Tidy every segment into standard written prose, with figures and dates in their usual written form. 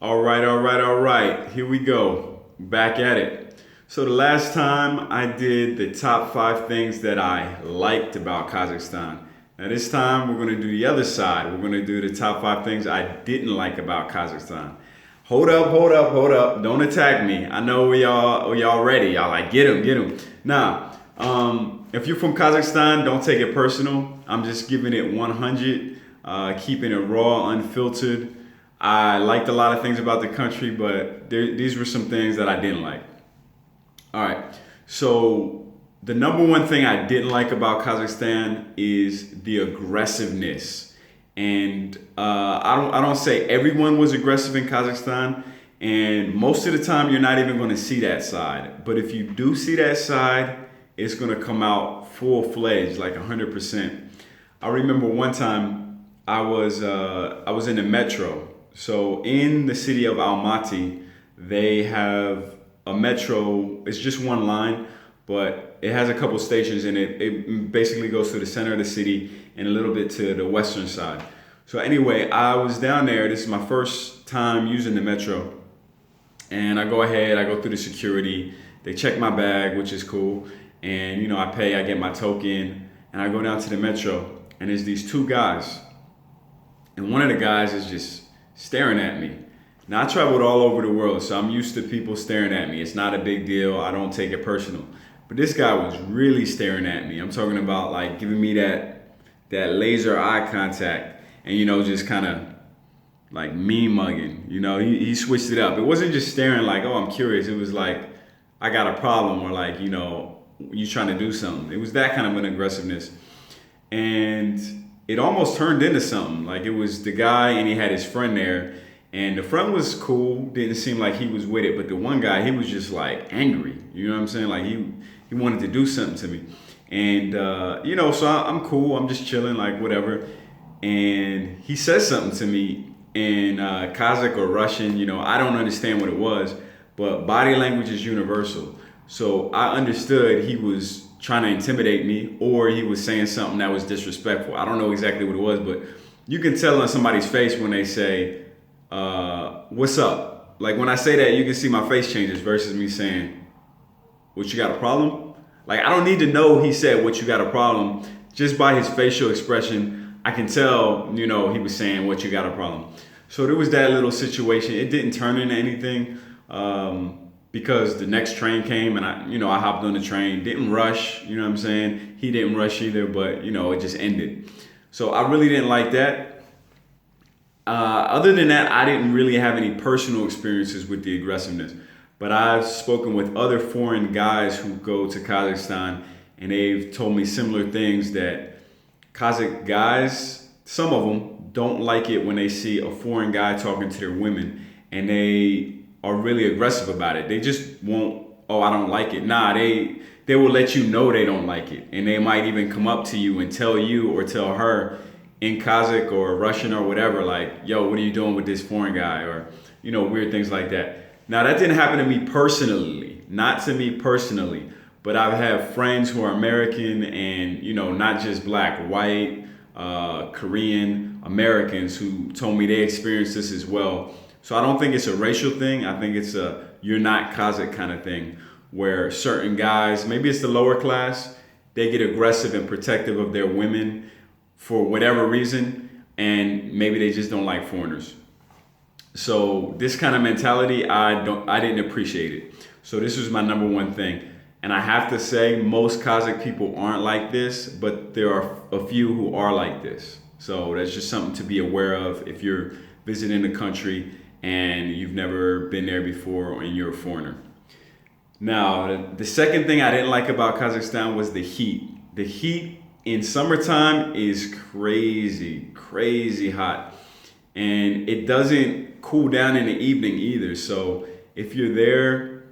All right. Here we go. Back at it. So the last time I did the top 5 things that I liked about Kazakhstan. Now this time we're going to do the other side. We're going to do the top 5 things I didn't like about Kazakhstan. Hold up. Don't attack me. I know we all ready. Y'all like, get him. Nah, if you're from Kazakhstan, don't take it personal. I'm just giving it 100, keeping it raw, unfiltered. I liked a lot of things about the country, but these were some things that I didn't like. All right, so the number one thing I didn't like about Kazakhstan is the aggressiveness. And I don't say everyone was aggressive in Kazakhstan, and most of the time you're not even going to see that side. But if you do see that side, it's going to come out full-fledged, like 100%. I remember one time I was in the metro. So in the city of Almaty, they have a metro. It's just one line, but it has a couple stations in it. It basically goes to the center of the city and a little bit to the western side. So anyway, I was down there. This is my first time using the metro. And I go through the security. They check my bag, which is cool. And, I pay, I get my token, and I go down to the metro. And there's these 2 guys. And one of the guys is just staring at me. Now, I traveled all over the world, so I'm used to people staring at me. It's not a big deal. I don't take it personal. But this guy was really staring at me. I'm talking about like giving me that laser eye contact and, just kind of like me mugging. He switched it up. It wasn't just staring like, oh, I'm curious. It was like, I got a problem, or like, you trying to do something. It was that kind of an aggressiveness. And it almost turned into something. Like it was the guy and he had his friend there. And the friend was cool, didn't seem like he was with it, but the one guy, he was just like angry. You know what I'm saying? Like he wanted to do something to me. And, so I'm cool. I'm just chilling, like whatever. And he says something to me in Kazakh or Russian. I don't understand what it was, but body language is universal. So I understood he was trying to intimidate me, or he was saying something that was disrespectful. I don't know exactly what it was, but you can tell on somebody's face when they say, what's up? Like when I say that, you can see my face changes versus me saying, what, you got a problem? Like I don't need to know he said, what, you got a problem? Just by his facial expression, I can tell, he was saying, what, you got a problem? So there was that little situation. It didn't turn into anything because the next train came and I hopped on the train, didn't rush, you know what I'm saying? He didn't rush either, but it just ended. So I really didn't like that. Other than that, I didn't really have any personal experiences with the aggressiveness, but I've spoken with other foreign guys who go to Kazakhstan, and they've told me similar things, that Kazakh guys, some of them don't like it when they see a foreign guy talking to their women, and they are really aggressive about it. They just won't, oh, I don't like it. Nah, they will let you know they don't like it, and they might even come up to you and tell you or tell her in Kazakh or Russian or whatever, like, yo, what are you doing with this foreign guy? Or, weird things like that. Now, that didn't happen to me personally, not to me personally, but I've had friends who are American and, not just black, white, Korean, Americans who told me they experienced this as well. So I don't think it's a racial thing. I think it's a you're not Kazakh kind of thing, where certain guys, maybe it's the lower class, they get aggressive and protective of their women for whatever reason, and maybe they just don't like foreigners. So this kind of mentality, I didn't appreciate it. So this was my number one thing. And I have to say, most Kazakh people aren't like this, but there are a few who are like this. So that's just something to be aware of if you're visiting the country and you've never been there before and you're a foreigner. Now, the second thing I didn't like about Kazakhstan was the heat. The heat in summertime is crazy hot. And it doesn't cool down in the evening either. So if you're there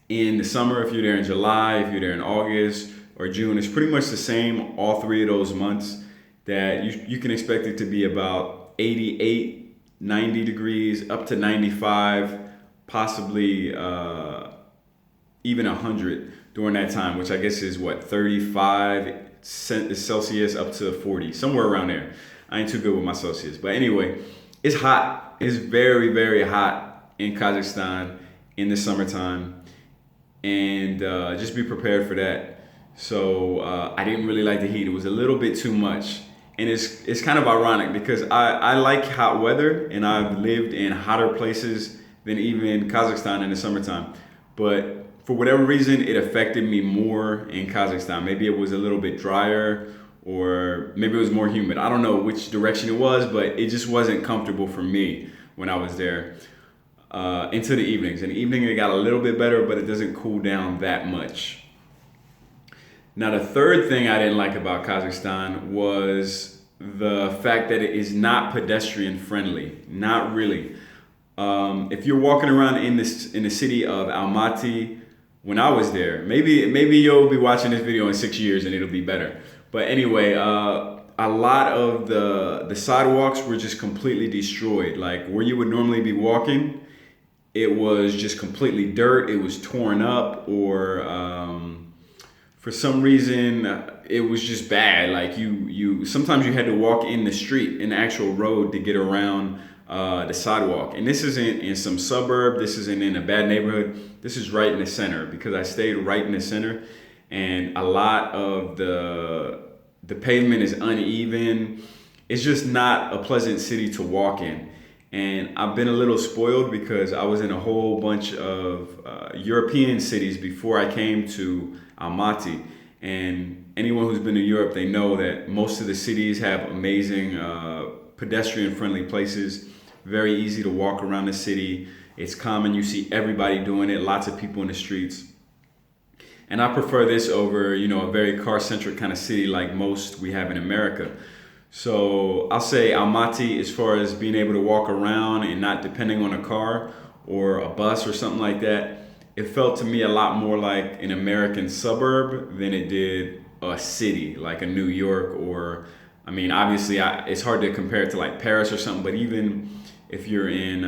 in the summer, if you're there in July, if you're there in August or June, it's pretty much the same all 3 of those months, that you can expect it to be about 88, 90 degrees, up to 95, possibly even 100 during that time, which I guess is what, 35 Celsius up to 40, somewhere around there. I ain't too good with my Celsius, but anyway, it's hot. hot. It's very, very hot in Kazakhstan in the summertime. And just be prepared for that. So I didn't really like the heat. It was a little bit too much. And it's kind of ironic because I like hot weather, and I've lived in hotter places than even Kazakhstan in the summertime. But for whatever reason, it affected me more in Kazakhstan. Maybe it was a little bit drier, or maybe it was more humid. I don't know which direction it was, but it just wasn't comfortable for me when I was there. Into the evenings. In the evening, it got a little bit better, but it doesn't cool down that much. Now, the third thing I didn't like about Kazakhstan was the fact that it is not pedestrian friendly. Not really. If you're walking around in the city of Almaty, when I was there, maybe you'll be watching this video in 6 years and it'll be better. But anyway, a lot of the sidewalks were just completely destroyed. Like where you would normally be walking, it was just completely dirt. It was torn up, or for some reason it was just bad. Like you sometimes you had to walk in the street, in the actual road, to get around the sidewalk. And this isn't in some suburb. This isn't in a bad neighborhood. This is right in the center, because I stayed right in the center, and a lot of the pavement is uneven. It's just not a pleasant city to walk in. And I've been a little spoiled because I was in a whole bunch of European cities before I came to Almaty. And anyone who's been to Europe, they know that most of the cities have amazing pedestrian-friendly places. Very easy to walk around the city. It's common. You see everybody doing it. Lots of people in the streets. And I prefer this over, a very car-centric kind of city like most we have in America. So I'll say Almaty, as far as being able to walk around and not depending on a car or a bus or something like that, it felt to me a lot more like an American suburb than it did a city, like a New York, or, obviously it's hard to compare it to like Paris or something, but even if you're in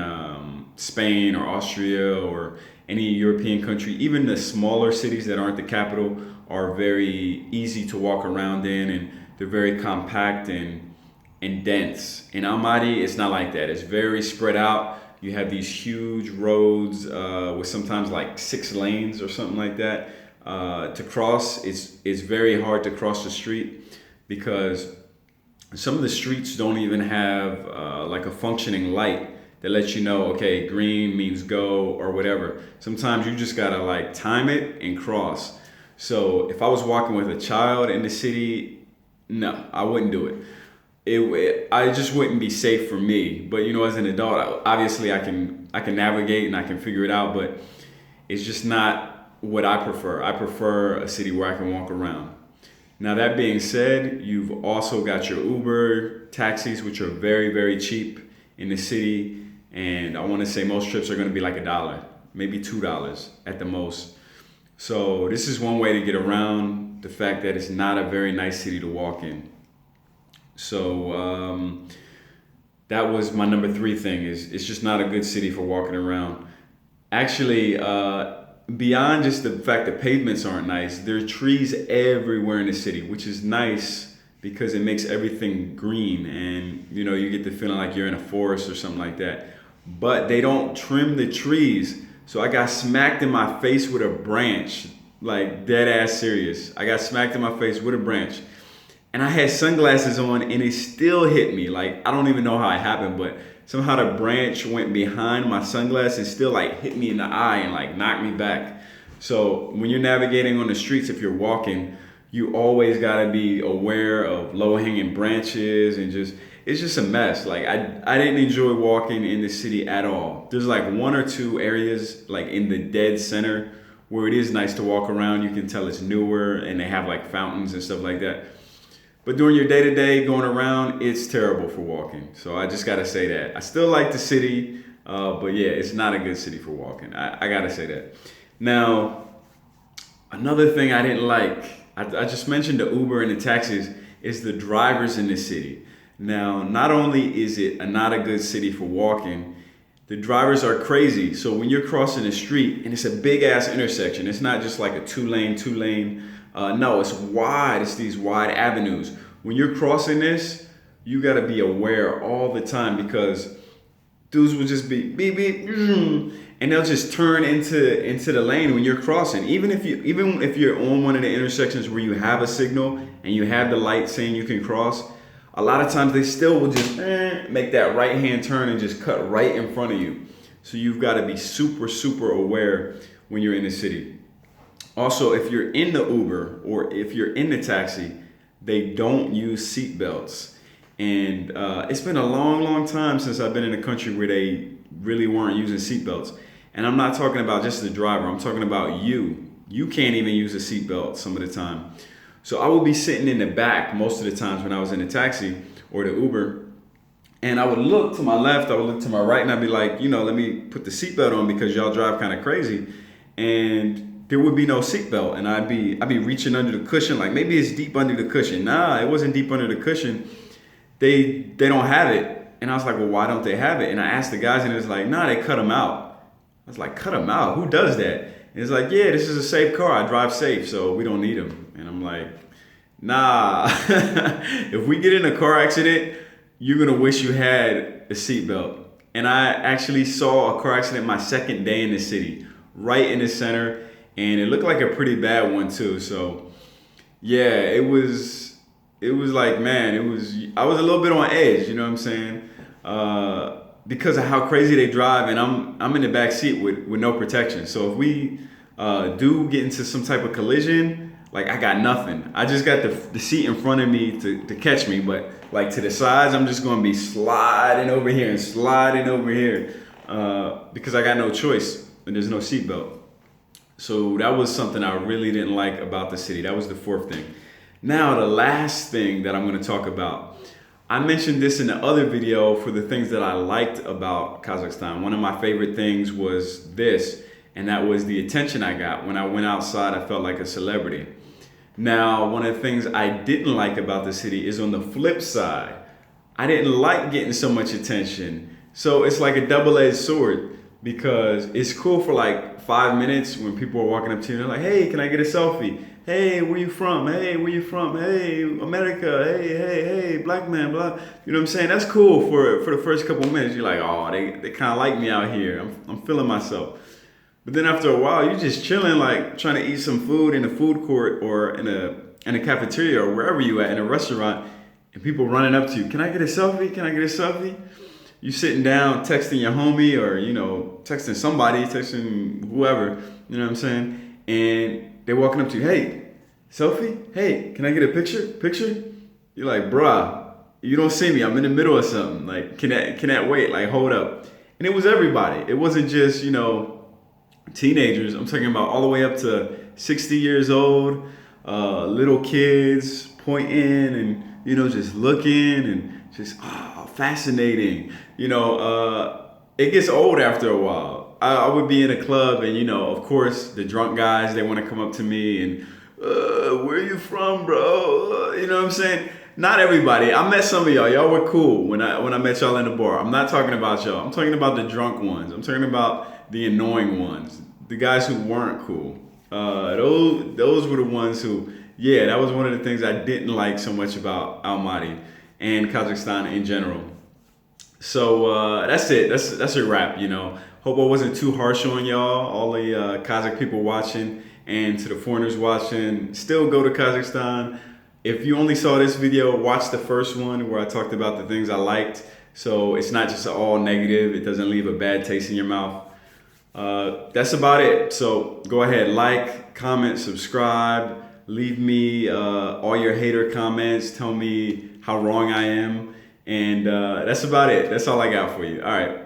Spain or Austria or any European country, even the smaller cities that aren't the capital are very easy to walk around in, and they're very compact and dense. In Almaty, it's not like that. It's very spread out. You have these huge roads with sometimes like 6 lanes or something like that. To cross, it's very hard to cross the street because some of the streets don't even have like a functioning light that lets you know, okay, green means go or whatever. Sometimes you just gotta like time it and cross. So if I was walking with a child in the city, no, I wouldn't do it. I just wouldn't be safe for me. But as an adult, obviously I can navigate and I can figure it out. But it's just not what I prefer. I prefer a city where I can walk around. Now that being said, you've also got your Uber taxis, which are very, very cheap in the city. And I want to say most trips are going to be like $1, maybe $2 at the most. So this is one way to get around the fact that it's not a very nice city to walk in. So that was my number 3 thing, is it's just not a good city for walking around. Actually, beyond just the fact that pavements aren't nice, there are trees everywhere in the city, which is nice because it makes everything green, and you get the feeling like you're in a forest or something like that. But they don't trim the trees. So I got smacked in my face with a branch, like dead ass serious. I got smacked in my face with a branch, and I had sunglasses on, and it still hit me. Like, I don't even know how it happened, but somehow the branch went behind my sunglasses and still like hit me in the eye and like knocked me back. So when you're navigating on the streets, if you're walking, you always gotta be aware of low-hanging branches, and it's just a mess. Like I didn't enjoy walking in the city at all. There's like 1 or 2 areas like in the dead center where it is nice to walk around. You can tell it's newer and they have like fountains and stuff like that. But during your day-to-day going around, it's terrible for walking. So I just gotta say that. I still like the city, but yeah, it's not a good city for walking. I gotta say that. Now, another thing I didn't like, I just mentioned the Uber and the taxis, is the drivers in the city. Now, not only is it not a good city for walking, the drivers are crazy. So when you're crossing the street, and it's a big ass intersection, it's not just like a two lane. No, it's wide. It's these wide avenues. When you're crossing this, you got to be aware all the time, because dudes will just be beep beep, and they'll just turn into the lane when you're crossing. Even if you're on one of the intersections where you have a signal and you have the light saying you can cross, a lot of times they still will just make that right hand turn and just cut right in front of you. So you've got to be super, super aware when you're in the city. Also, if you're in the Uber or if you're in the taxi, they don't use seat belts. And it's been a long, long time since I've been in a country where they really weren't using seat belts. And I'm not talking about just the driver, I'm talking about you. You can't even use a seat belt some of the time. So I would be sitting in the back most of the times when I was in the taxi or the Uber, and I would look to my left, I would look to my right, and I'd be like, let me put the seatbelt on because y'all drive kind of crazy. And there would be no seatbelt, and I'd be reaching under the cushion, like maybe it's deep under the cushion. Nah, it wasn't deep under the cushion. They don't have it. And I was like, well, why don't they have it? And I asked the guys, and it was like, nah, they cut them out. I was like, cut them out? Who does that? And it's like, yeah, this is a safe car. I drive safe, so we don't need them. And I'm like, nah. If we get in a car accident, you're gonna wish you had a seatbelt. And I actually saw a car accident my second day in the city, right in the center, and it looked like a pretty bad one too. So yeah, it was like, man, I was a little bit on edge, you know what I'm saying? Because of how crazy they drive, and I'm in the back seat with no protection. So if we do get into some type of collision, like I got nothing. I just got the seat in front of me to catch me, but like to the sides, I'm just gonna be sliding over here and sliding over here because I got no choice and there's no seatbelt. So that was something I really didn't like about the city. That was the fourth thing. Now the last thing that I'm gonna talk about. I mentioned this in the other video for the things that I liked about Kazakhstan. One of my favorite things was this, and that was the attention I got. When I went outside, I felt like a celebrity. Now, one of the things I didn't like about the city is on the flip side. I didn't like getting so much attention. So it's like a double-edged sword because it's cool for like 5 minutes when people are walking up to you and they're like, hey, can I get a selfie? Hey, where you from? Hey, where you from? Hey, America. Hey, black man, blah. You know what I'm saying? That's cool for the first couple of minutes. You're like, oh, they kind of like me out here. I'm feeling myself. But then after a while, you're just chilling, like trying to eat some food in a food court or in a cafeteria or wherever you at in a restaurant, and people running up to you. Can I get a selfie? Can I get a selfie? You sitting down, texting your homie or, texting somebody, texting whoever, you know what I'm saying? And they're walking up to you, hey, selfie? Hey, can I get a picture? You're like, bruh, you don't see me. I'm in the middle of something. Like, can that wait? Like, hold up. And it was everybody. It wasn't just, teenagers. I'm talking about all the way up to 60 years old, little kids pointing and, just looking and just, fascinating. It gets old after a while. I would be in a club and, of course, the drunk guys, they want to come up to me and, where you from, bro? You know what I'm saying? Not everybody. I met some of y'all. Y'all were cool when I met y'all in the bar. I'm not talking about y'all. I'm talking about the drunk ones. I'm talking about the annoying ones. The guys who weren't cool. Those were the ones who, that was one of the things I didn't like so much about Almaty and Kazakhstan in general. So that's it. That's a wrap, Hope I wasn't too harsh on y'all, all the Kazakh people watching, and to the foreigners watching. Still go to Kazakhstan. If you only saw this video, watch the first one where I talked about the things I liked. So it's not just all negative. It doesn't leave a bad taste in your mouth. That's about it. So go ahead, like, comment, subscribe, leave me all your hater comments. Tell me how wrong I am. And that's about it. That's all I got for you. All right.